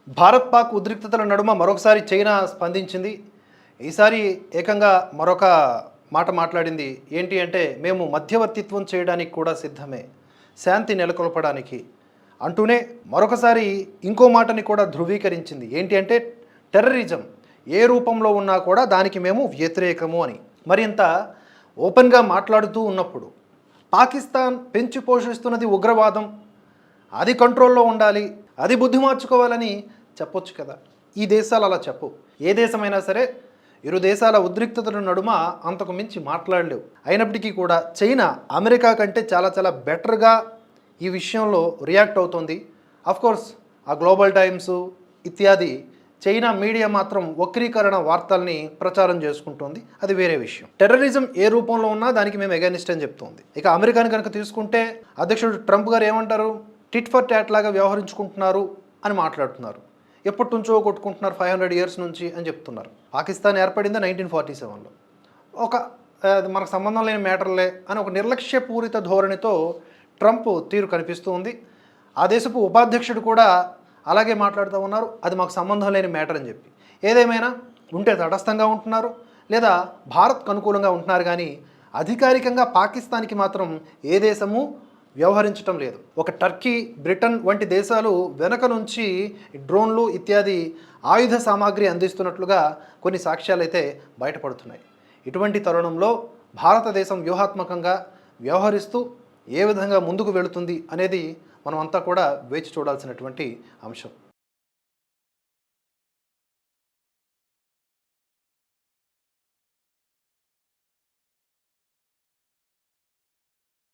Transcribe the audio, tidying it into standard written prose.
భారత్ పాక్ ఉద్రిక్తతల నడుమ మరొకసారి చైనా స్పందించింది. ఈసారి ఏకంగా మరొక మాట మాట్లాడింది. ఏంటి అంటే, మేము మధ్యవర్తిత్వం చేయడానికి కూడా సిద్ధమే, శాంతి నెలకొల్పడానికి అంటూనే మరొకసారి ఇంకో మాటని కూడా ధృవీకరించింది. ఏంటి అంటే, టెర్రరిజం ఏ రూపంలో ఉన్నా కూడా దానికి మేము వ్యతిరేకము అని మరింత ఓపెన్గా మాట్లాడుతూ ఉన్నప్పుడు, పాకిస్తాన్ పెంచి పోషిస్తున్నది ఉగ్రవాదం, అది కంట్రోల్లో ఉండాలి, అది బుద్ధి మార్చుకోవాలని చెప్పొచ్చు కదా. ఈ దేశాలు అలా చెప్పు. ఏ దేశమైనా సరే ఇరు దేశాల ఉద్రిక్తతల నడుమ అంతకు మించి మాట్లాడలేవు. అయినప్పటికీ కూడా చైనా అమెరికా కంటే చాలా చాలా బెటర్గా ఈ విషయంలో రియాక్ట్ అవుతుంది. కోర్స్ ఆ గ్లోబల్ టైమ్స్ ఇత్యాది చైనా మీడియా మాత్రం వక్రీకరణ వార్తల్ని ప్రచారం చేసుకుంటుంది. అది వేరే విషయం. టెర్రరిజం ఏ రూపంలో ఉన్నా దానికి మేము ఎగనిస్ట్ అని చెప్తుంది. ఇక అమెరికాని కనుక తీసుకుంటే అధ్యక్షుడు ట్రంప్ గారు ఏమంటారు, టిట్ ఫర్ ట్యాట్ లాగా వ్యవహరించుకుంటున్నారు అని మాట్లాడుతున్నారు. ఎప్పటి నుంచో కొట్టుకుంటున్నారు, 500 years నుంచి అని చెప్తున్నారు. పాకిస్తాన్ ఏర్పడింది 1947లో. అది మనకు సంబంధం లేని మ్యాటర్లే అని ఒక నిర్లక్ష్యపూరిత ధోరణితో ట్రంప్ తీరు కనిపిస్తూ ఉంది. ఆ దేశపు ఉపాధ్యక్షుడు కూడా అలాగే మాట్లాడుతూ ఉన్నారు, అది మాకు సంబంధం లేని మ్యాటర్ అని చెప్పి. ఏదేమైనా ఉంటే తటస్థంగా ఉంటున్నారు, లేదా భారత్కు అనుకూలంగా ఉంటున్నారు, కానీ అధికారికంగా పాకిస్తాన్కి మాత్రం ఏ దేశము వ్యవహరించటం లేదు. ఒక టర్కీ, బ్రిటన్ వంటి దేశాలు వెనక నుంచి డ్రోన్లు ఇత్యాది ఆయుధ సామాగ్రి అందిస్తున్నట్లుగా కొన్ని సాక్ష్యాలు అయితే బయటపడుతున్నాయి. ఇటువంటి తరుణంలో భారతదేశం వ్యూహాత్మకంగా వ్యవహరిస్తూ ఏ విధంగా ముందుకు వెళుతుంది అనేది మనమంతా కూడా వేచి చూడాల్సినటువంటి అంశం.